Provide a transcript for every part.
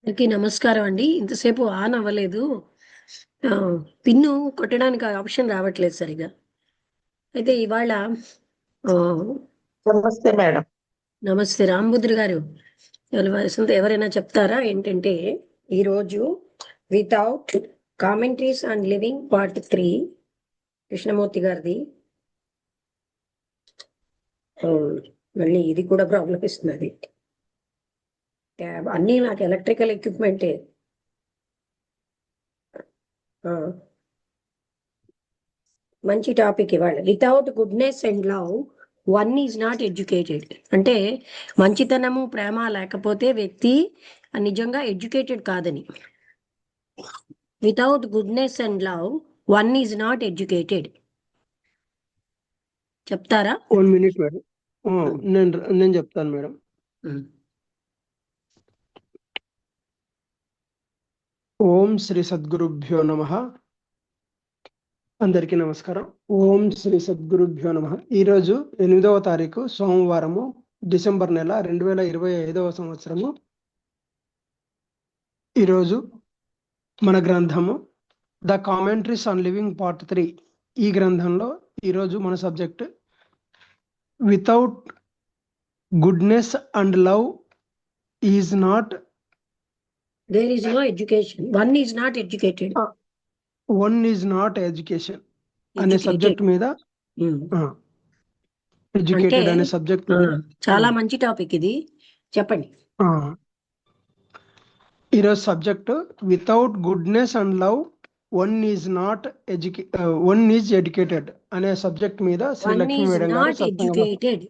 అందరికీ నమస్కారం అండి. ఇంతసేపు ఆన్ అవ్వలేదు. పిన్ను కొట్టడానికి ఆప్షన్ రావట్లేదు సరిగా. అయితే ఇవాళ నమస్తే మేడం. నమస్తే రాంబుద్రి గారు. ఎవరైనా చెప్తారా ఏంటంటే ఈరోజు without commentaries and living part 3 Krishnamurthy గారిది. మళ్ళీ ఇది కూడా ప్రాబ్లం ఇస్తున్నది. అన్నీ నాకు ఎలక్ట్రికల్ ఎక్విప్మెంటే. మంచి టాపిక్ ఇవాళ. Without goodness and love one is not educated. అంటే మంచితనము ప్రేమ లేకపోతే వ్యక్తి నిజంగా ఎడ్యుకేటెడ్ కాదని. Without goodness and love one is not educated. చెప్తారా? 1 minute మేడం. నేను చెప్తాను మేడం. ఓం శ్రీ సద్గురుభ్యో నమః. అందరికీ నమస్కారం. ఓం శ్రీ సద్గురుభ్యో నమః. ఈరోజు 8వ తారీఖు సోమవారము, డిసెంబర్ నెల 2025వ సంవత్సరము. ఈరోజు మన గ్రంథము the commentaries on living part 3. ఈ గ్రంథంలో ఈరోజు మన subject without goodness and love is not there is no education. One is not educated. One is not education అనే సబ్జెక్ట్ మీద, ఎడ్యుకేటెడ్ అనే సబ్జెక్ట్ చాలా మంచి టాపిక్ ఇది. చెప్పండి. ఈరోజు subject without goodness and love one is not one is educated అనే subject మీద శ్రీ లక్ష్మీ మేడం గారు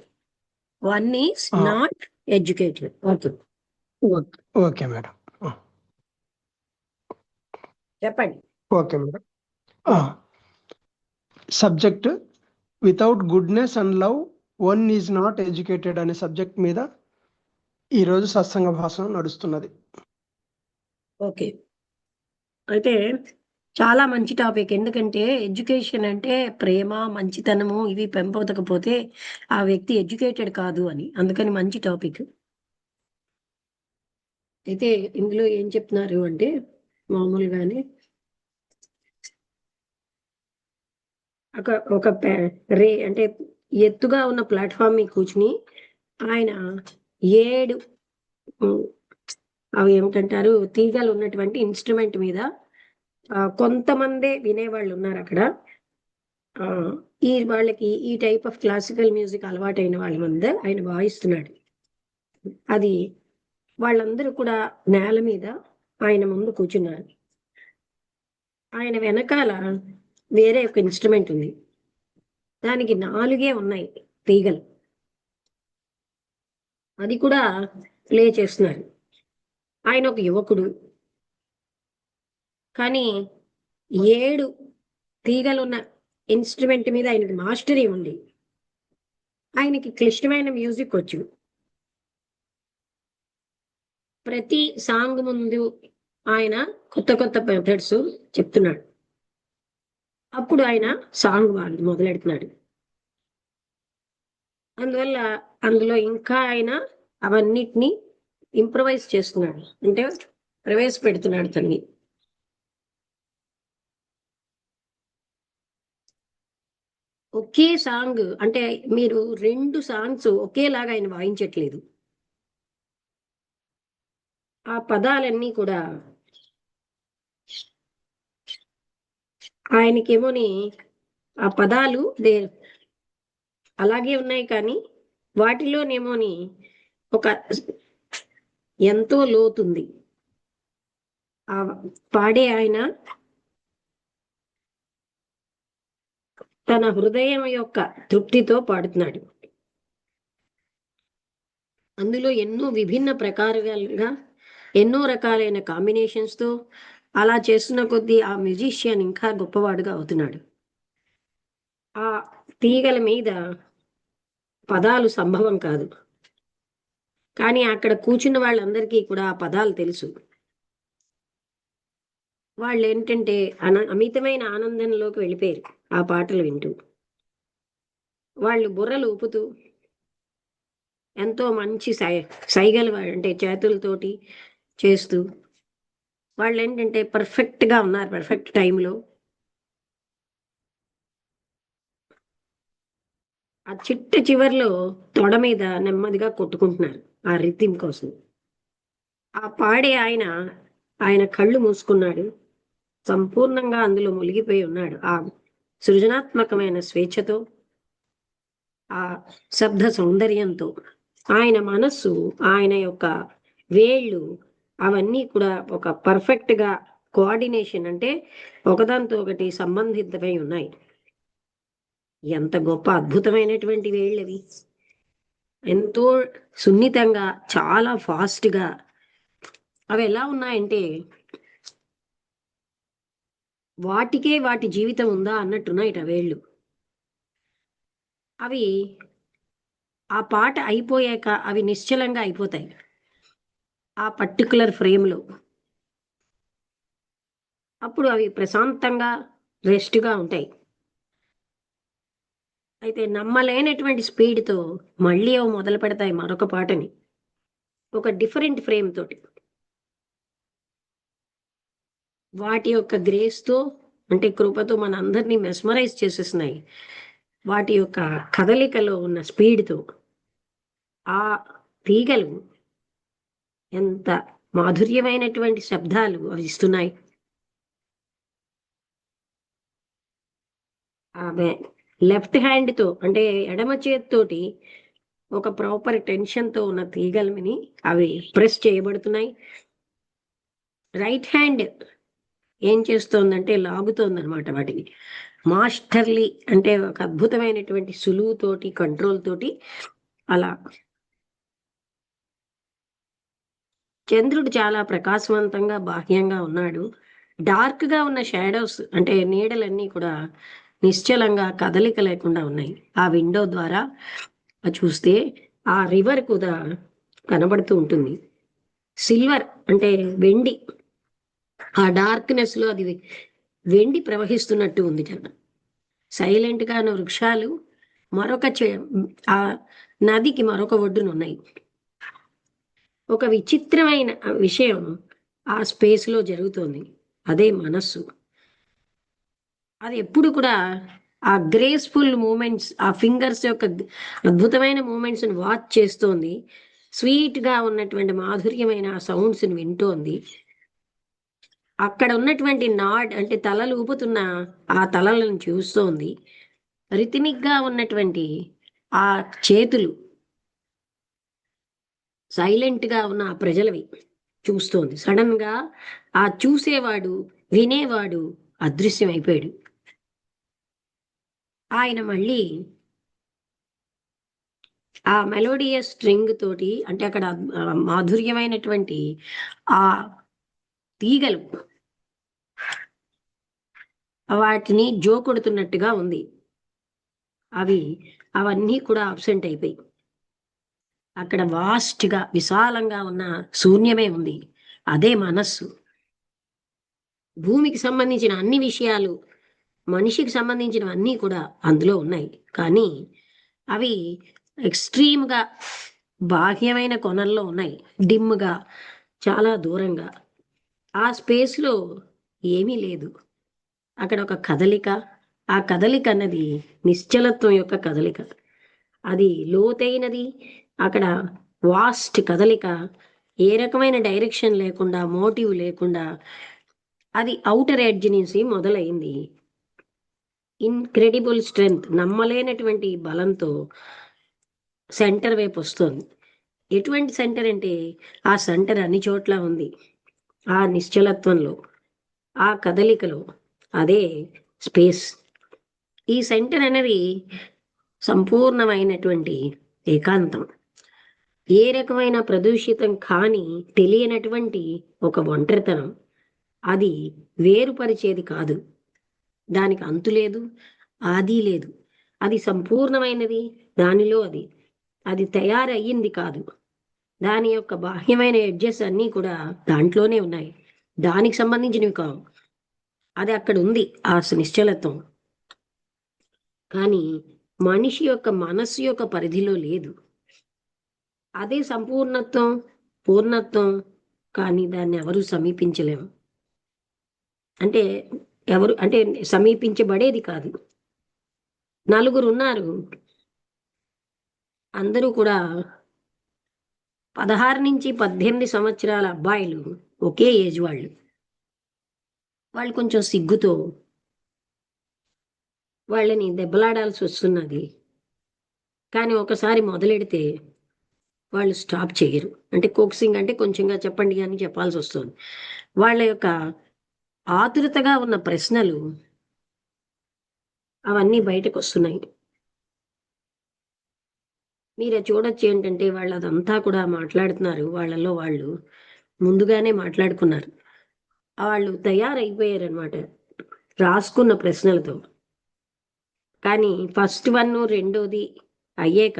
one is not educated. Okay madam. చెప్పండి. Okay madam. Subject without goodness and love one is not educated అనే subject మీద ఈరోజు సత్సంగ భాషణం నడుస్తున్నది. Okay, అయితే చాలా మంచి టాపిక్. ఎందుకంటే ఎడ్యుకేషన్ అంటే ప్రేమ, మంచితనము ఇవి పెంపొందకపోతే ఆ వ్యక్తి ఎడ్యుకేటెడ్ కాదు అని. అందుకని మంచి టాపిక్. అయితే ఇందులో ఏం చెప్తున్నారు అంటే మామూలుగానే ఒక అంటే ఎత్తుగా ఉన్న ప్లాట్ఫామ్ మీద కూర్చుని ఆయన 7 అవి ఏమిటంటారు తీగలు ఉన్నటువంటి ఇన్స్ట్రుమెంట్ మీద కొంతమందే వినేవాళ్ళు ఉన్నారు అక్కడ. వాళ్ళకి ఈ టైప్ ఆఫ్ క్లాసికల్ మ్యూజిక్ అలవాటైన వాళ్ళ ముందే ఆయన వాయిస్తున్నాడు. అది వాళ్ళందరూ కూడా నేల మీద ఆయన ముందు కూర్చున్నారు. ఆయన వెనకాల వేరే ఒక ఇన్స్ట్రుమెంట్ ఉంది. దానికి 4 ఉన్నాయి తీగలు. అది కూడా ప్లే చేస్తున్నారు. ఆయన ఒక యువకుడు, కానీ 7 తీగలున్న ఇన్స్ట్రుమెంట్ మీద ఆయనకి మాస్టరీ ఉంది. ఆయనకి క్లిష్టమైన మ్యూజిక్ వచ్చు. ప్రతి సాంగ్ ముందు ఆయన కొత్త కొత్త మెథడ్స్ చెప్తున్నాడు. అప్పుడు ఆయన సాంగ్ మొదలెడుతున్నాడు. అందువల్ల అందులో ఇంకా ఆయన అవన్నిటినీ ఇంప్రవైజ్ చేస్తున్నాడు, అంటే ప్రవేశపెడుతున్నాడు తన్ని. ఒకే సాంగ్ అంటే మీరు 2 సాంగ్స్ ఒకేలాగా ఆయన వాయించట్లేదు. ఆ పదాలన్నీ కూడా ఆయనకేమోని ఆ పదాలు అలాగే ఉన్నాయి, కానీ వాటిలోనేమోని ఒక ఎంతో లోతుంది. ఆ పాడే ఆయన తన హృదయం యొక్క తృప్తితో పాడుతున్నాడు. అందులో ఎన్నో విభిన్న ప్రకారాలుగా ఎన్నో రకాలైన కాంబినేషన్స్ తో అలా చేస్తున్న కొద్దీ ఆ మ్యూజిషియన్ ఇంకా గొప్పవాడుగా అవుతున్నాడు. ఆ తీగల మీద పదాలు సంభవం కాదు, కానీ అక్కడ కూర్చున్న వాళ్ళందరికీ కూడా ఆ పదాలు తెలుసు. వాళ్ళు ఏంటంటే అమితమైన ఆనందంలోకి వెళ్ళిపోయారు ఆ పాటలు వింటూ. వాళ్ళు బుర్రలు ఊపుతూ ఎంతో మంచి సైగలు అంటే చేతులతోటి చేస్తూ వాళ్ళు ఏంటంటే పర్ఫెక్ట్గా ఉన్నారు, పర్ఫెక్ట్ టైంలో. ఆ చిట్ట చివర్లో తొడ మీద నెమ్మదిగా కొట్టుకుంటున్నారు ఆ రిథిం కోసం. ఆ పాడే ఆయన, ఆయన కళ్ళు మూసుకున్నాడు, సంపూర్ణంగా అందులో మునిగిపోయి ఉన్నాడు. ఆ సృజనాత్మకమైన స్వేచ్ఛతో, ఆ శబ్ద సౌందర్యంతో. ఆయన మనస్సు, ఆయన యొక్క వేళ్ళు అవన్నీ కూడా ఒక పర్ఫెక్ట్ గా కోఆర్డినేషన్, అంటే ఒకదానితో ఒకటి సంబంధితమై ఉన్నాయి. ఎంత గొప్ప అద్భుతమైనటువంటి వేళ్ళవి! ఎంతో సున్నితంగా, చాలా ఫాస్ట్ గా అవి ఎలా ఉన్నాయంటే వాటికే వాటి జీవితం ఉందా అన్నట్టున్నాయిట వేళ్ళు. అవి ఆ పాట అయిపోయాక అవి నిశ్చలంగా అయిపోతాయి ఆ పర్టికులర్ ఫ్రేమ్లో. అప్పుడు అవి ప్రశాంతంగా రెస్ట్గా ఉంటాయి. అయితే నమ్మలేనటువంటి స్పీడ్తో మళ్ళీ అవి మొదలు పెడతాయి మరొక పాటని, ఒక డిఫరెంట్ ఫ్రేమ్ తోటి. వాటి యొక్క గ్రేస్తో, అంటే కృపతో మన అందరినీ మెస్మరైజ్ చేసేస్తున్నాయి. వాటి యొక్క కదలికలో ఉన్న స్పీడ్తో ఆ తీగలు ఎంత మాధుర్యమైనటువంటి శబ్దాలు అవి ఇస్తున్నాయి. ఆమె లెఫ్ట్ హ్యాండ్తో, అంటే ఎడమ చేతితోటి ఒక ప్రాపర్ టెన్షన్తో ఉన్న తీగలని అవి ప్రెస్ చేయబడుతున్నాయి. రైట్ హ్యాండ్ ఏం చేస్తోందంటే లాగుతోంది అనమాట వాటిని. మాస్టర్లీ, అంటే ఒక అద్భుతమైనటువంటి సులువుతోటి, కంట్రోల్ తోటి అలా. చంద్రుడు చాలా ప్రకాశవంతంగా బాహ్యంగా ఉన్నాడు. డార్క్ గా ఉన్న షాడోస్, అంటే నీడలన్నీ కూడా నిశ్చలంగా కదలిక లేకుండా ఉన్నాయి. ఆ విండో ద్వారా చూస్తే ఆ రివర్ కూడా కనబడుతూ ఉంటుంది. సిల్వర్ అంటే వెండి, ఆ డార్క్నెస్ లో అది వెండి ప్రవహిస్తున్నట్టు ఉంది కదా. సైలెంట్ గా ఉన్న వృక్షాలు మరొక ఆ నదికి మరొక ఒడ్డున ఉన్నాయి. ఒక విచిత్రమైన విషయం ఆ స్పేస్ లో జరుగుతోంది, అదే మనస్సు. అది ఎప్పుడు కూడా ఆ గ్రేస్ఫుల్ మూమెంట్స్, ఆ ఫింగర్స్ యొక్క అద్భుతమైన మూమెంట్స్ ని వాచ్ చేస్తోంది. స్వీట్ గా ఉన్నటువంటి మాధుర్యమైన సౌండ్స్ ని వింటోంది. అక్కడ ఉన్నటువంటి నాడ్, అంటే తలలు ఊపుతున్న ఆ తలలను చూస్తోంది. రిథమిక్ గా ఉన్నటువంటి ఆ చేతులు, సైలెంట్ గా ఉన్న ఆ ప్రజలవి చూస్తోంది. సడన్ గా ఆ చూసేవాడు, వినేవాడు అదృశ్యమైపోయాడు. ఆయన మళ్ళీ ఆ మెలోడియస్ స్ట్రింగ్ తోటి, అంటే అక్కడ మాధుర్యమైనటువంటి ఆ తీగలు వాటిని జోకొడుతున్నట్టుగా ఉంది. అవన్నీ కూడా అబ్సెంట్ అయిపోయి అక్కడ వాస్ట్ గా, విశాలంగా ఉన్న శూన్యమే ఉంది. అదే మనస్సు. భూమికి సంబంధించిన అన్ని విషయాలు, మనిషికి సంబంధించినవన్నీ కూడా అందులో ఉన్నాయి. కానీ అవి ఎక్స్ట్రీమ్గా బాహ్యమైన కొనల్లో ఉన్నాయి, డిమ్గా, చాలా దూరంగా. ఆ స్పేస్లో ఏమీ లేదు. అక్కడ ఒక కదలిక, ఆ కదలిక అన్నది నిశ్చలత్వం యొక్క కదలిక. అది లోతైనది. అక్కడ వాస్ట్ కదలిక, ఏ రకమైన డైరెక్షన్ లేకుండా, మోటివ్ లేకుండా అది అవుటర్ ఎడ్జ్ నుంచి మొదలైంది. ఇన్క్రెడిబుల్ స్ట్రెంగ్త్, నమ్మలేనటువంటి బలంతో సెంటర్ వైపు వస్తుంది. ఎటువంటి సెంటర్ అంటే ఆ సెంటర్ అన్ని చోట్ల ఉంది. ఆ నిశ్చలత్వంలో, ఆ కదలికలో, అదే స్పేస్. ఈ సెంటర్ అనేది సంపూర్ణమైనటువంటి ఏకాంతం. ఏ రకమైన ప్రదూషితం కాని, తెలియనటువంటి ఒక ఒంటరితనం. అది వేరుపరిచేది కాదు. దానికి అంతు లేదు, ఆది లేదు. అది సంపూర్ణమైనది. దానిలో అది తయారయ్యింది కాదు. దాని యొక్క బాహ్యమైన ఎడ్జెస్ అన్నీ కూడా దాంట్లోనే ఉన్నాయి, దానికి సంబంధించినవి కావు. అది అక్కడ ఉంది, ఆ నిశ్చలత్వం. కానీ మనిషి యొక్క మనస్సు యొక్క పరిధిలో లేదు. అదే సంపూర్ణత్వం, పూర్ణత్వం. కానీ దాన్ని ఎవరు సమీపించలేము. అంటే ఎవరు అంటే సమీపించబడేది కాదు. నలుగురు ఉన్నారు, అందరూ కూడా 16 నుంచి 18 సంవత్సరాల అబ్బాయిలు, ఒకే ఏజ్ వాళ్ళు. వాళ్ళు కొంచెం సిగ్గుతో వాళ్ళని దెబ్బలాడాల్సి వస్తున్నది. కానీ ఒకసారి మొదలెడితే వాళ్ళు స్టాప్ చేయరు. అంటే కోక్సింగ్ అంటే కొంచెంగా చెప్పండి అని చెప్పాల్సి వస్తుంది. వాళ్ళ యొక్క ఆతురతగా ఉన్న ప్రశ్నలు అవన్నీ బయటకు వస్తున్నాయి. మీరు చూడొచ్చు ఏంటంటే వాళ్ళు అదంతా కూడా మాట్లాడుతున్నారు. వాళ్ళలో వాళ్ళు ముందుగానే మాట్లాడుకున్నారు. వాళ్ళు తయారైపోయారనమాట రాసుకున్న ప్రశ్నలతో. కానీ ఫస్ట్ వన్ రెండోది అయ్యాక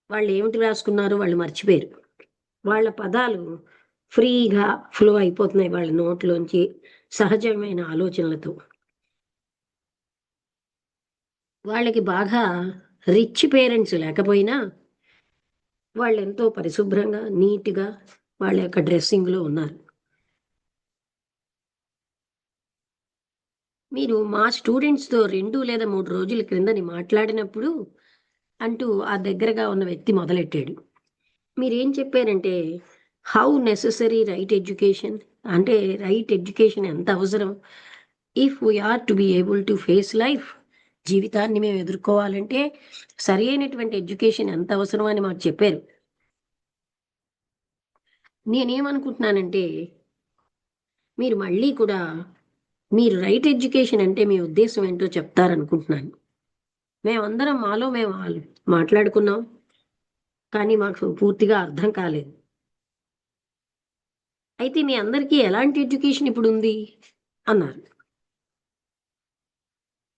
వాళ్ళు ఏమిటి రాసుకున్నారో వాళ్ళు మర్చిపోయారు. వాళ్ళ పదాలు ఫ్రీగా ఫ్లో అయిపోతున్నాయి వాళ్ళ నోట్లోంచి సహజమైన ఆలోచనలతో. వాళ్ళకి బాగా రిచ్ పేరెంట్స్ లేకపోయినా వాళ్ళు ఎంతో పరిశుభ్రంగా నీట్గా వాళ్ళ యొక్క డ్రెస్సింగ్లో ఉన్నారు. మీరు మా స్టూడెంట్స్తో 2 లేదా 3 రోజుల క్రిందని మాట్లాడినప్పుడు అంటూ ఆ దగ్గరగా ఉన్న వ్యక్తి మొదలెట్టాడు. మీరేం చెప్పారంటే హౌ నెససరీ రైట్ ఎడ్యుకేషన్, అంటే రైట్ ఎడ్యుకేషన్ ఎంత అవసరం if we are to be able to face life. జీవితాన్ని మేము ఎదుర్కోవాలంటే సరి అయినటువంటి ఎడ్యుకేషన్ ఎంత అవసరం అని మాకు చెప్పారు. నేనేమనుకుంటున్నానంటే మీరు మళ్ళీ కూడా మీరు రైట్ ఎడ్యుకేషన్ అంటే మీ ఉద్దేశం ఏంటో చెప్తారనుకుంటున్నాను. మేమందరం మాలో మేము మాట్లాడుకున్నాం, కానీ మాకు పూర్తిగా అర్థం కాలేదు. అయితే మీ అందరికీ ఎలాంటి ఎడ్యుకేషన్ ఇప్పుడు ఉంది అన్నారు.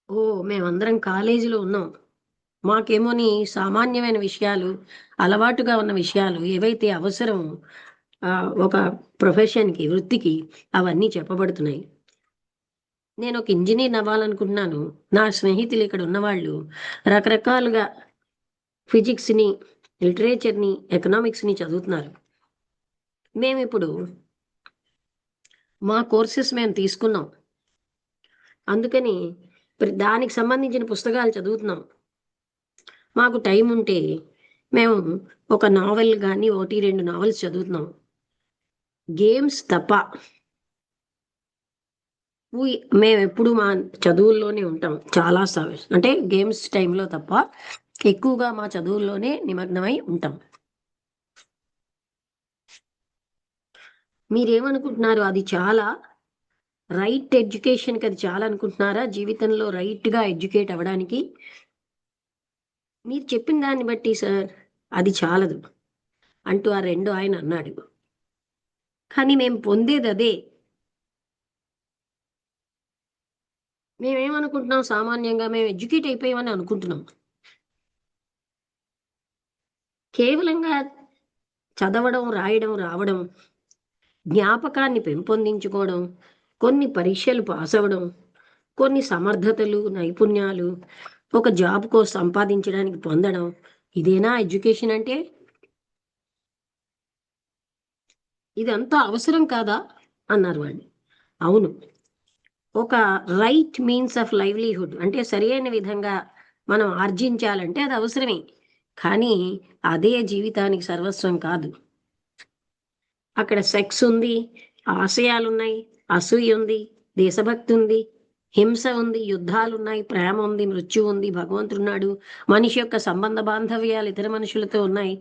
ఓ మేమందరం కాలేజీలో ఉన్నాం, మాకేమోని సామాన్యమైన విషయాలు, అలవాటుగా ఉన్న విషయాలు ఏవైతే అవసరం ఒక ప్రొఫెషన్కి, వృత్తికి, అవన్నీ చెప్పబడుతున్నాయి. నేను ఒక ఇంజనీర్ అవ్వాలనుకుంటున్నాను. నా స్నేహితులు ఇక్కడ ఉన్నవాళ్ళు రకరకాలుగా ఫిజిక్స్ని, లిటరేచర్ని, ఎకనామిక్స్ని చదువుతున్నారు. మేమిప్పుడు మా కోర్సెస్ మేము తీసుకున్నాం, అందుకని దానికి సంబంధించిన పుస్తకాలు చదువుతున్నాం. మాకు టైం ఉంటే మేము ఒక నావెల్ కానీ 1-2 నావెల్స్ చదువుతున్నాం. గేమ్స్ తప్ప మేము ఎప్పుడు మా చదువుల్లోనే ఉంటాం. చాలా అంటే గేమ్స్ టైంలో తప్ప ఎక్కువగా మా చదువుల్లోనే నిమగ్నమై ఉంటాం. మీరేమనుకుంటున్నారు? అది చాలా రైట్ ఎడ్యుకేషన్కి అది చాలా అనుకుంటున్నారా జీవితంలో రైట్గా ఎడ్యుకేట్ అవ్వడానికి? మీరు చెప్పిన దాన్ని బట్టి సార్ అది చాలదు అంటూ ఆ రెండో ఆయన అన్నాడు. కానీ మేము పొందేది అదే. మేమేమనుకుంటున్నాం, సామాన్యంగా మేము ఎడ్యుకేట్ అయిపోయామని అనుకుంటున్నాం. కేవలంగా చదవడం, రాయడం, రావడం, జ్ఞాపకాన్ని పెంపొందించుకోవడం, కొన్ని పరీక్షలు పాస్ అవ్వడం, కొన్ని సమర్థతలు, నైపుణ్యాలు ఒక జాబ్ కోసం సంపాదించడానికి పొందడం, ఇదేనా ఎడ్యుకేషన్ అంటే? ఇదంతా అవసరం కాదా అన్నారు వాళ్ళు. అవును, ఒక రైట్ మీన్స్ ఆఫ్ లైవ్లీహుడ్ అంటే సరైన విధంగా మనం ఆర్జించాలంటే అది అవసరమే. కానీ అదే జీవితానికి సర్వస్వం కాదు. అక్కడ సెక్స్ ఉంది, ఆశయాలు ఉన్నాయి, అసూయ ఉంది, దేశభక్తి ఉంది, హింస ఉంది, యుద్ధాలు ఉన్నాయి, ప్రేమ ఉంది, మృత్యు ఉంది, భగవంతుడు ఉన్నాడు, మనిషి యొక్క సంబంధ బాంధవ్యాలు ఇతర మనుషులతో ఉన్నాయి.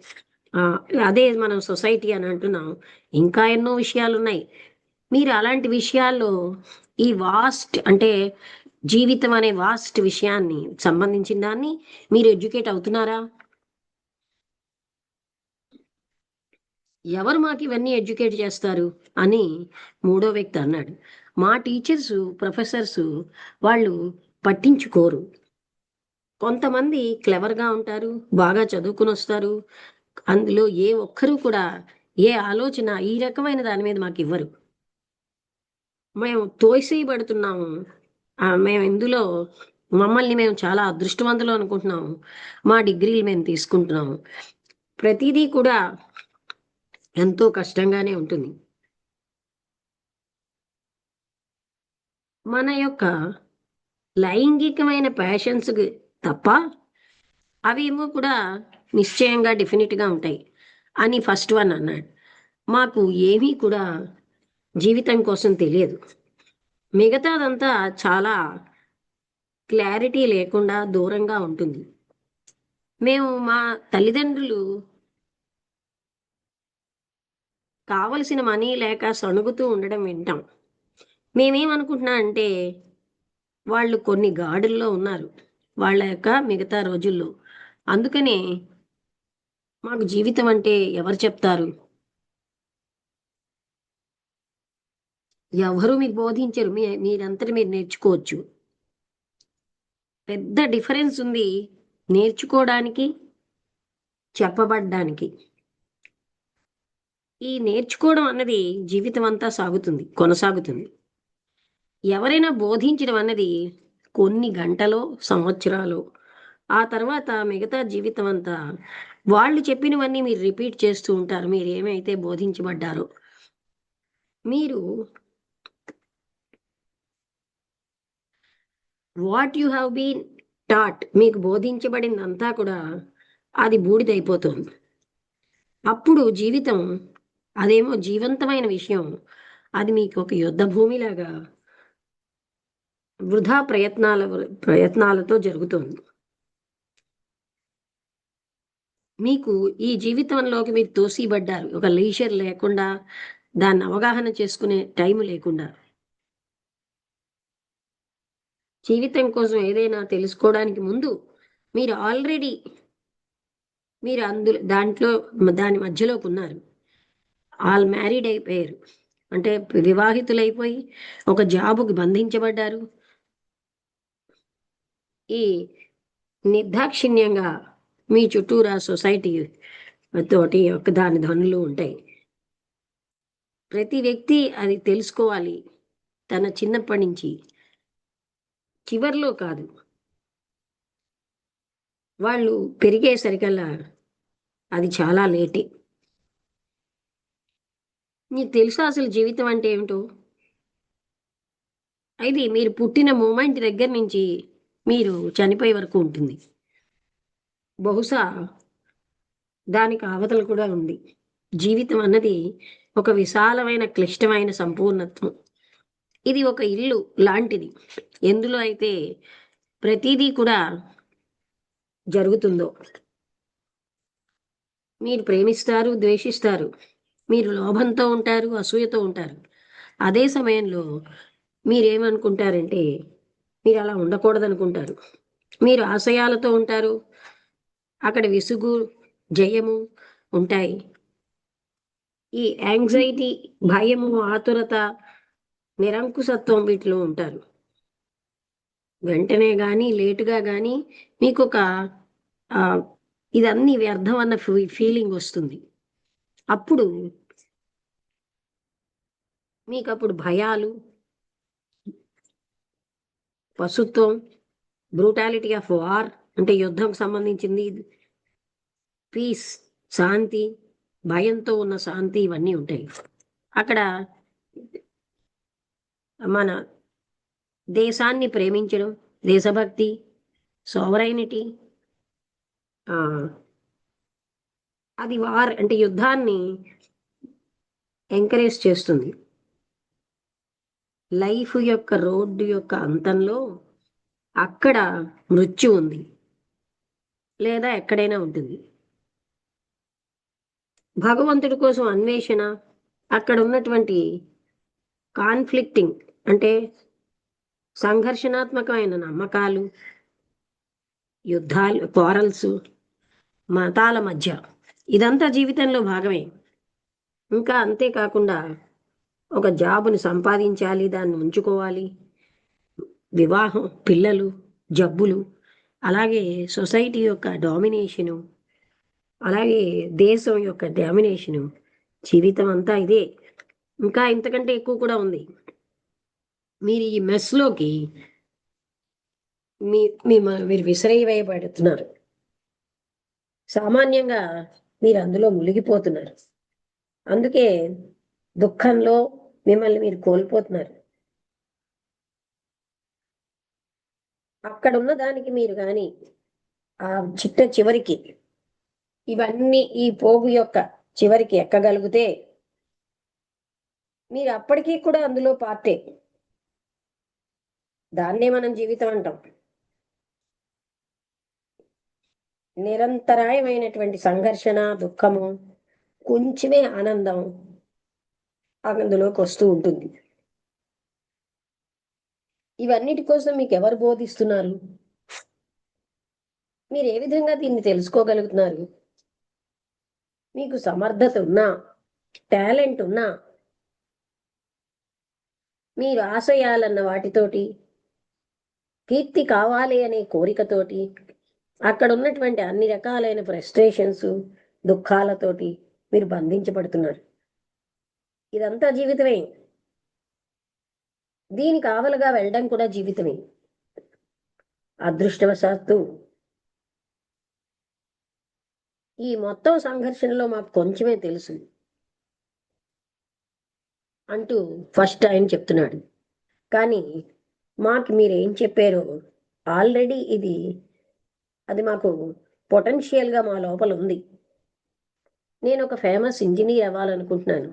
అదే మనం సొసైటీ అని అంటున్నాం. ఇంకా ఎన్నో విషయాలు ఉన్నాయి. మీరు అలాంటి విషయాల్లో ఈ వాస్ట్ అంటే జీవితం అనే వాస్ట్ విషయాన్ని సంబంధించిన దాన్ని మీరు ఎడ్యుకేట్ అవుతున్నారా? ఎవరు మాకు ఇవన్నీ ఎడ్యుకేట్ చేస్తారు అని మూడో వ్యక్తి అన్నాడు. మా టీచర్స్, ప్రొఫెసర్స్ వాళ్ళు పట్టించుకోరు. కొంతమంది క్లెవర్గా ఉంటారు, బాగా చదువుకుని వస్తారు. అందులో ఏ ఒక్కరూ కూడా ఏ ఆలోచన ఈ రకమైన దాని మీద మాకు ఇవ్వరు. మేము తోసేయబడుతున్నాము. మేము ఇందులో మమ్మల్ని మేము చాలా అదృష్టవంతులు అనుకుంటున్నాము. మా డిగ్రీలు మేము తీసుకుంటున్నాము. ప్రతిదీ కూడా ఎంతో కష్టంగానే ఉంటుంది. మన యొక్క లైంగికమైన ప్యాషన్స్ తప్ప అవేమో కూడా నిశ్చయంగా డెఫినెట్గా ఉంటాయి అని ఫస్ట్ వన్ అన్నాడు. మాకు ఏమీ కూడా జీవితం కోసం తెలియదు, మిగతాదంతా చాలా క్లారిటీ లేకుండా దూరంగా ఉంటుంది. మేము మా తల్లిదండ్రులు కావలసిన మనీ లేక సణుగుతూ ఉండడం వింటాం. మేమేమనుకుంటున్నాం అంటే వాళ్ళు కొన్ని గాడుల్లో ఉన్నారు వాళ్ళ యొక్క మిగతా రోజుల్లో. అందుకనే మాకు జీవితం అంటే ఎవరు చెప్తారు, ఎవరు మీకు బోధించరు, మీరంతటి మీరు నేర్చుకోవచ్చు. పెద్ద డిఫరెన్స్ ఉంది నేర్చుకోవడానికి, చెప్పబడ్డానికి. ఈ నేర్చుకోవడం అన్నది జీవితం అంతా సాగుతుంది, కొనసాగుతుంది. ఎవరైనా బోధించడం అన్నది కొన్ని గంటలో, సంవత్సరాలు, ఆ తర్వాత మిగతా జీవితం అంతా వాళ్ళు చెప్పినవన్నీ మీరు రిపీట్ చేస్తూ ఉంటారు. మీరు ఏమైతే బోధించబడ్డారో, మీరు what you have been taught, మీకు బోధించబడిందంతా కూడా అది బూడిదైపోతుంది. అప్పుడు జీవితం అదేమో జీవంతమైన విషయం, అది మీకు ఒక యుద్ధ భూమిలాగా వృధా ప్రయత్నాలతో జరుగుతుంది. మీకు ఈ జీవితంలోకి మీరు తోసిబడ్డారు, ఒక లీజర్ లేకుండా, దాన్ని అవగాహన చేసుకునే టైం లేకుండా. జీవితం కోసం ఏదైనా తెలుసుకోవడానికి ముందు మీరు ఆల్రెడీ దాంట్లో దాని మధ్యలోకి ఉన్నారు. ఆల్ మ్యారీడ్ అయిపోయారు, అంటే వివాహితులైపోయి ఒక జాబుకి బంధించబడ్డారు. ఈ నిర్దాక్షిణ్యంగా మీ చుట్టూరా సొసైటీ తోటి ఒక దాని ధనులు ఉంటాయి. ప్రతి వ్యక్తి అది తెలుసుకోవాలి తన చిన్నప్పటి నుంచి. చివర్లో కాదు, వాళ్ళు పెరిగేసరికల్లా అది చాలా లేటే. నీకు తెలుసా అసలు జీవితం అంటే ఏమిటో? అది మీరు పుట్టిన మూమెంట్ దగ్గర నుంచి మీరు చనిపోయే వరకు ఉంటుంది. బహుశా దానికి అవతల కూడా ఉంది. జీవితం అన్నది ఒక విశాలమైన క్లిష్టమైన సంపూర్ణత్వం. ఇది ఒక ఇల్లు లాంటిది, ఎందులో అయితే ప్రతిదీ కూడా జరుగుతుందో. మీరు ప్రేమిస్తారు, ద్వేషిస్తారు, మీరు లోభంతో ఉంటారు, అసూయతో ఉంటారు. అదే సమయంలో మీరేమనుకుంటారంటే మీరు అలా ఉండకూడదనుకుంటారు. మీరు ఆశయాలతో ఉంటారు, అక్కడ విసుగు, జయము ఉంటాయి. ఈ యాంగ్జైటీ, భయము, ఆతురత, నిరంకుశత్వం వీటిలో ఉంటారు. వెంటనే కానీ లేటుగా కానీ మీకు ఒక ఇదన్నీ వ్యర్థం అన్న ఫీలింగ్ వస్తుంది. అప్పుడు మీకు అప్పుడు భయాలు, పశుత్వం, బ్రూటాలిటీ ఆఫ్ వార్ అంటే యుద్ధంకు సంబంధించింది, పీస్ శాంతి, భయంతో ఉన్న శాంతి, ఇవన్నీ ఉంటాయి. అక్కడ మన దేశాన్ని ప్రేమించడం, దేశభక్తి, సోవరైనిటీ, అది వార్ అంటే యుద్ధాన్ని ఎంకరేజ్ చేస్తుంది. లైఫ్ యొక్క రోడ్డు యొక్క అంతంలో అక్కడ మృత్యు ఉంది, లేదా ఎక్కడైనా ఉంటుంది. భగవంతుడి కోసం అన్వేషణ, అక్కడ ఉన్నటువంటి కాన్ఫ్లిక్టింగ్ అంటే సంఘర్షణాత్మకమైన నమ్మకాలు, యుద్ధాలు, క్వారల్స్, మతాల మధ్య, ఇదంతా జీవితంలో భాగమే. ఇంకా అంతేకాకుండా ఒక జాబుని సంపాదించాలి, దాన్ని ఉంచుకోవాలి, వివాహం, పిల్లలు, జబ్బులు, అలాగే సొసైటీ యొక్క డామినేషను, అలాగే దేశం యొక్క డామినేషను. జీవితం అంతా ఇదే, ఇంకా ఇంతకంటే ఎక్కువ కూడా ఉంది. మీరు ఈ మెస్లోకి మీరు విసిరేయబడుతున్నారు. సామాన్యంగా మీరు అందులో మునిగిపోతున్నారు. అందుకే దుఃఖంలో మిమ్మల్ని మీరు కోల్పోతున్నారు. అక్కడున్న దానికి మీరు కానీ ఆ చిట్ట చివరికి ఇవన్నీ ఈ పోగు యొక్క చివరికి ఎక్కగలిగితే మీరు అప్పటికీ కూడా అందులో పార్టే. దాన్నే మనం జీవితం అంటాం. నిరంతరాయమైనటువంటి సంఘర్షణ, దుఃఖము, కొంచెమే ఆనందం అందులోకి వస్తూ ఉంటుంది. ఇవన్నిటి కోసం మీకు ఎవరు బోధిస్తున్నారు? మీరు ఏ విధంగా దీన్ని తెలుసుకోగలుగుతున్నారు? మీకు సమర్థత ఉన్నా, టాలెంట్ ఉన్నా, మీరు ఆశయాలన్న వాటితోటి, కీర్తి కావాలి అనే కోరికతోటి, అక్కడ ఉన్నటువంటి అన్ని రకాలైన ఫ్రస్ట్రేషన్స్, దుఃఖాలతోటి మీరు బంధించబడుతున్నారు. ఇదంతా జీవితమే. దీనికి ఆవలుగా వెళ్ళడం కూడా జీవితమే. అదృష్టవశాత్తు ఈ మొత్తం సంఘర్షణలో మాకు కొంచెమే తెలుసు అంటూ ఫస్ట్ ఆయన చెప్తున్నాడు. కానీ మాకు మీరేం చెప్పారో ఆల్రెడీ అది మాకు పొటెన్షియల్గా మా లోపల ఉంది. నేను ఒక ఫేమస్ ఇంజనీర్ అవ్వాలనుకుంటున్నాను.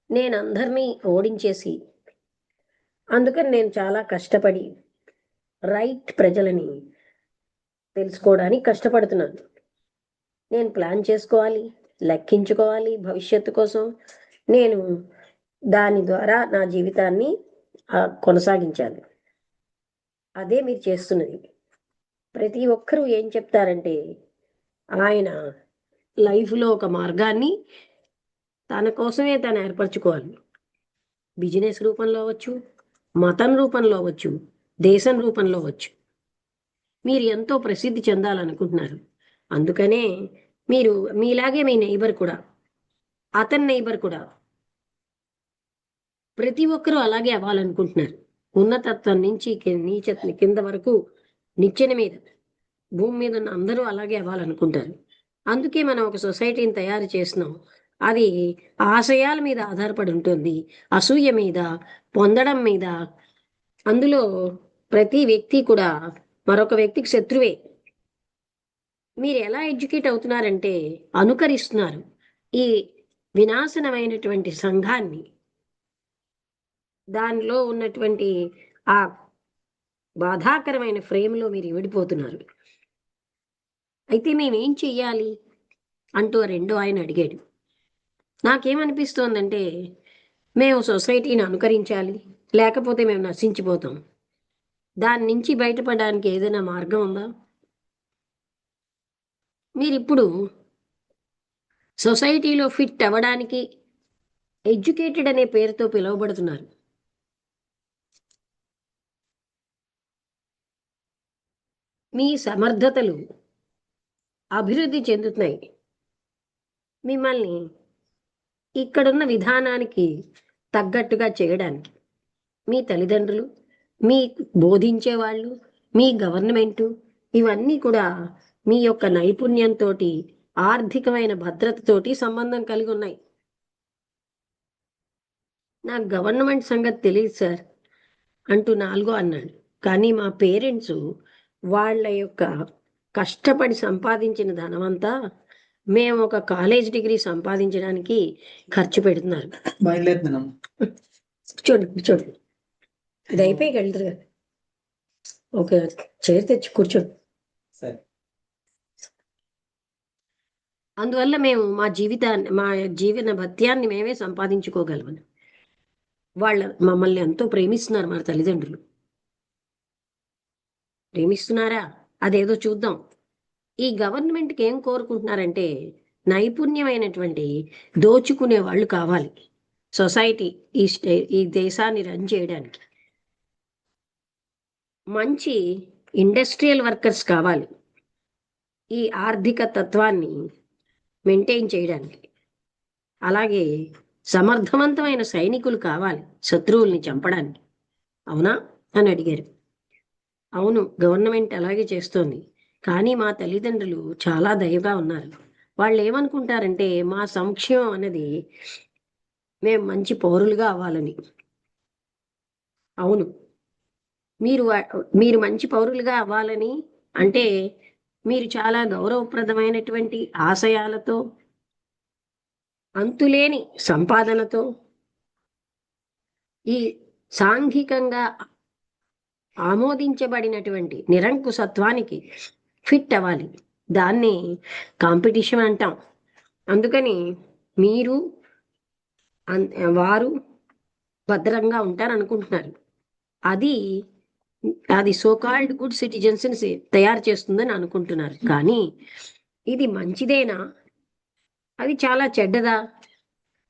నేను అందరినీ ఓడించేసి, అందుకని నేను చాలా కష్టపడి రైట్ ప్రజలని తెలుసుకోవడానికి కష్టపడుతున్నాను. నేను ప్లాన్ చేసుకోవాలి, లెక్కించుకోవాలి భవిష్యత్తు కోసం. నేను దాని ద్వారా నా జీవితాన్ని కొనసాగించాలి. అదే మీరు చేస్తున్నది. ప్రతి ఒక్కరూ ఏం చెప్తారంటే, ఆయన లైఫ్లో ఒక మార్గాన్ని తన కోసమే తను ఏర్పరచుకోవాలి. బిజినెస్ రూపంలో అవ్వచ్చు, మతం రూపంలో అవ్వచ్చు, దేశం రూపంలో అవ్వచ్చు. మీరు ఎంతో ప్రసిద్ధి చెందాలనుకుంటున్నారు. అందుకనే మీరు మీలాగే మీ నైబర్ కూడా, అతని నైబర్ కూడా, ప్రతి ఒక్కరూ అలాగే అవ్వాలనుకుంటున్నారు. ఉన్నతత్వం నుంచి నీచ కింద వరకు, నిచ్చెన మీద, భూమి మీద ఉన్న అందరూ అలాగే అవ్వాలనుకుంటారు. అందుకే మనం ఒక సొసైటీని తయారు చేస్తున్నాం. అది ఆశయాల మీద ఆధారపడి ఉంటుంది, అసూయ మీద, పొందడం మీద. అందులో ప్రతి వ్యక్తి కూడా మరొక వ్యక్తికి శత్రువే. మీరు ఎలా ఎడ్యుకేట్ అవుతున్నారంటే, అనుకరిస్తున్నారు ఈ వినాశనమైనటువంటి సంఘాన్ని. దానిలో ఉన్నటువంటి ఆ బాధాకరమైన ఫ్రేమ్లో మీరు విడిపోతున్నారు. అయితే మేమేం చెయ్యాలి అంటూ రెండో ఆయన అడిగాడు. నాకేమనిపిస్తోందంటే, మేము సొసైటీని అనుకరించాలి, లేకపోతే మేము నశించిపోతాం. దాని నుంచి బయటపడడానికి ఏదైనా మార్గం ఉందా? మీరిప్పుడు సొసైటీలో ఫిట్ అవ్వడానికి ఎడ్యుకేటెడ్ అనే పేరుతో పిలువబడుతున్నారు. మీ సమర్థతలు అభివృద్ధి చెందుతున్నాయి. మిమ్మల్ని ఇక్కడున్న విధానానికి తగ్గట్టుగా చేయడానికి మీ తల్లిదండ్రులు, మీ బోధించే వాళ్ళు, మీ గవర్నమెంటు, ఇవన్నీ కూడా మీ యొక్క నైపుణ్యంతో, ఆర్థికమైన భద్రతతోటి సంబంధం కలిగి ఉన్నాయి. నాకు గవర్నమెంట్ సంగతి తెలియదు సార్ అంటూ నాలుగో అన్నాడు. కానీ మా పేరెంట్స్ వాళ్ళ యొక్క కష్టపడి సంపాదించిన ధనమంతా మేము ఒక కాలేజ్ డిగ్రీ సంపాదించడానికి ఖర్చు పెడుతున్నారు. కూర్చోండి కూర్చోండి, ఇది అయిపోయి వెళ్తారు కదా. ఒక చైర్ తెచ్చి కూర్చోండి. అందువల్ల మేము మా జీవన భత్యాన్ని మేమే సంపాదించుకోగలమని మమ్మల్ని ఎంతో ప్రేమిస్తున్నారు మా తల్లిదండ్రులు. ప్రేమిస్తున్నారా? అదేదో చూద్దాం. ఈ గవర్నమెంట్కి ఏం కోరుకుంటున్నారంటే, నైపుణ్యమైనటువంటి దోచుకునే వాళ్ళు కావాలి సొసైటీ, ఈ దేశాన్ని రన్ చేయడానికి. మంచి ఇండస్ట్రియల్ వర్కర్స్ కావాలి ఈ ఆర్థిక తత్వాన్ని మెయింటైన్ చేయడానికి. అలాగే సమర్థవంతమైన సైనికులు కావాలి శత్రువుల్ని చంపడానికి. అవునా అని అడిగారు. అవును, గవర్నమెంట్ అలాగే చేస్తోంది. కానీ మా తల్లిదండ్రులు చాలా దయగా ఉన్నారు. వాళ్ళు ఏమనుకుంటారంటే, మా సంక్షేమం అనేది మేము మంచి పౌరులుగా అవ్వాలని. అవును, మీరు మంచి పౌరులుగా అవ్వాలని అంటే మీరు చాలా గౌరవప్రదమైనటువంటి ఆశయాలతో, అంతులేని సంపాదనతో, ఈ సాంఘికంగా ఆమోదించబడినటువంటి నిరంకుశత్వానికి ఫిట్ అవ్వాలి. దాన్ని కాంపిటీషన్ అంటాం. అందుకని మీరు వారు భద్రంగా ఉంటారనుకుంటున్నారు. అది అది సోకాల్డ్ గుడ్ సిటిజన్స్ తయారు చేస్తుందని అనుకుంటున్నారు. కానీ ఇది మంచిదేనా? అది చాలా చెడ్డదా?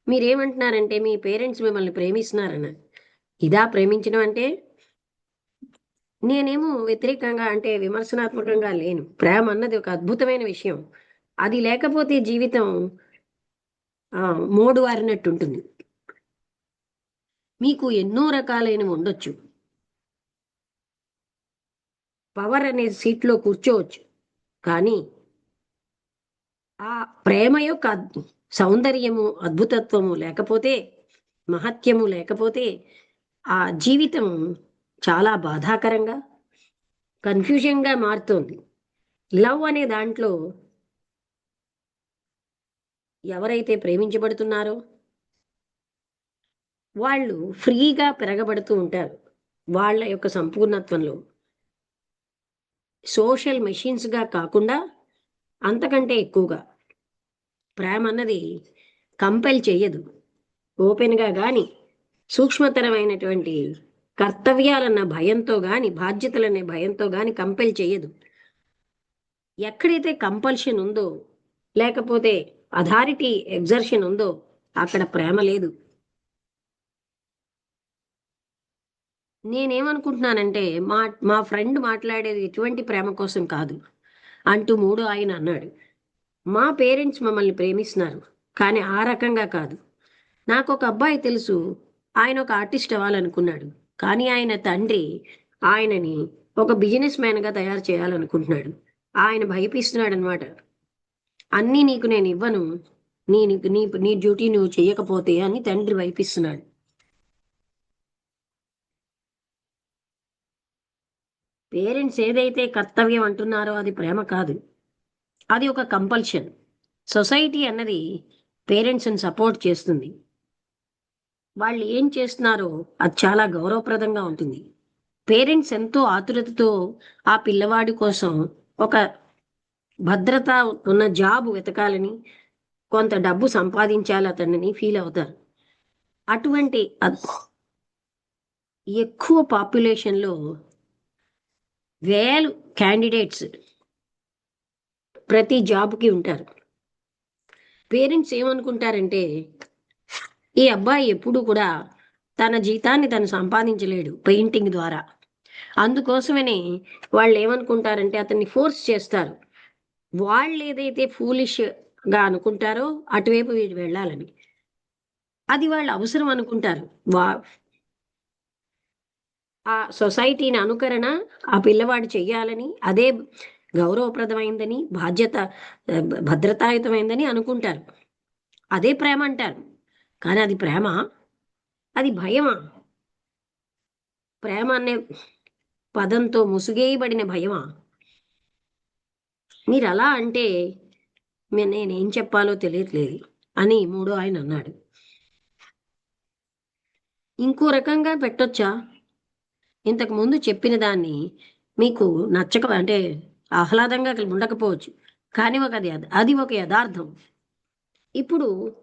మీరేమంటున్నారంటే మీ పేరెంట్స్ మిమ్మల్ని ప్రేమిస్తున్నారన్న. ఇదా ప్రేమించడం అంటే? నేనేమో వ్యతిరేకంగా అంటే విమర్శనాత్మకంగా లేను. ప్రేమ అన్నది ఒక అద్భుతమైన విషయం. అది లేకపోతే జీవితం మోడు వారినట్టు ఉంటుంది. మీకు ఎన్నో రకాలైనవి ఉండొచ్చు. పవర్ అనే సీట్లో కూర్చోవచ్చు. కానీ ఆ ప్రేమ యొక్క సౌందర్యము, అద్భుతత్వము లేకపోతే, మహత్యము లేకపోతే ఆ జీవితం చాలా బాధాకరంగా, కన్ఫ్యూజన్గా మారుతోంది. లవ్ అనే దాంట్లో ఎవరైతే ప్రేమించబడుతున్నారో వాళ్ళు ఫ్రీగా పెరగబడుతూ ఉంటారు. వాళ్ళ యొక్క సంపూర్ణత్వంలో సోషల్ మెషిన్స్గా కాకుండా అంతకంటే ఎక్కువగా. ప్రేమ అన్నది కంపెల్ చెయ్యదు. ఓపెన్గా కానీ, సూక్ష్మతరమైనటువంటి కర్తవ్యాలన్న భయంతో కానీ, బాధ్యతలనే భయంతో కానీ కంపెల్ చేయదు. ఎక్కడైతే కంపల్షన్ ఉందో, లేకపోతే అథారిటీ ఎగ్జర్షన్ ఉందో అక్కడ ప్రేమ లేదు. నేనేమనుకుంటున్నానంటే మా ఫ్రెండ్ మాట్లాడేది ఎటువంటి ప్రేమ కోసం కాదు అంటూ మూడో ఆయన అన్నాడు. మా పేరెంట్స్ మమ్మల్ని ప్రేమిస్తున్నారు, కానీ ఆ రకంగా కాదు. నాకు ఒక అబ్బాయి తెలుసు, ఆయన ఒక ఆర్టిస్ట్ అవ్వాలనుకున్నాడు. కానీ ఆయన తండ్రి ఆయనని ఒక బిజినెస్ మ్యాన్గా తయారు చేయాలనుకుంటున్నాడు. ఆయన భయపిస్తున్నాడు అనమాట. అన్నీ నీకు నేను ఇవ్వను, నీ నీ నీ డ్యూటీ నువ్వు చేయకపోతే అని తండ్రి భయపిస్తున్నాడు. పేరెంట్స్ ఏదైతే కర్తవ్యం అంటున్నారో అది ప్రేమ కాదు, అది ఒక కంపల్షన్. సొసైటీ అన్నది పేరెంట్స్ని సపోర్ట్ చేస్తుంది. వాళ్ళు ఏం చేస్తున్నారో అది చాలా గౌరవప్రదంగా ఉంటుంది. పేరెంట్స్ ఎంతో ఆతురతతో ఆ పిల్లవాడి కోసం ఒక భద్రత ఉన్న జాబ్ వెతకాలని, కొంత డబ్బు సంపాదించాలి అతన్ని ఫీల్ అవుతారు. అటువంటి ఎక్కువ పాపులేషన్లో వేలు క్యాండిడేట్స్ ప్రతి జాబ్కి ఉంటారు. పేరెంట్స్ ఏమనుకుంటారంటే ఈ అబ్బాయి ఎప్పుడు కూడా తన జీతాన్ని తను సంపాదించలేడు పెయింటింగ్ ద్వారా. అందుకోసమనే వాళ్ళు ఏమనుకుంటారంటే అతన్ని ఫోర్స్ చేస్తారు. వాళ్ళు ఏదైతే ఫూలిష్గా అనుకుంటారో అటువైపు వీడు వెళ్ళాలని, అది వాళ్ళు అవసరం అనుకుంటారు. ఆ సొసైటీని అనుకరణ ఆ పిల్లవాడు చెయ్యాలని, అదే గౌరవప్రదమైందని, భద్రతాయుతమైందని అనుకుంటారు. అదే ప్రేమ అంటారు. కానీ అది ప్రేమ? అది భయమా? ప్రేమ అనే పదంతో ముసుగేయబడిన భయమా? మీరు అలా అంటే నేనేం చెప్పాలో తెలియట్లేదు అని మూడో ఆయన అన్నాడు. ఇంకో రకంగా పెట్టొచ్చా? ఇంతకు ముందు చెప్పిన దాన్ని మీకు నచ్చక అంటే ఆహ్లాదంగా ఉండకపోవచ్చు, కానీ అది ఒక యథార్థం. ఇప్పుడు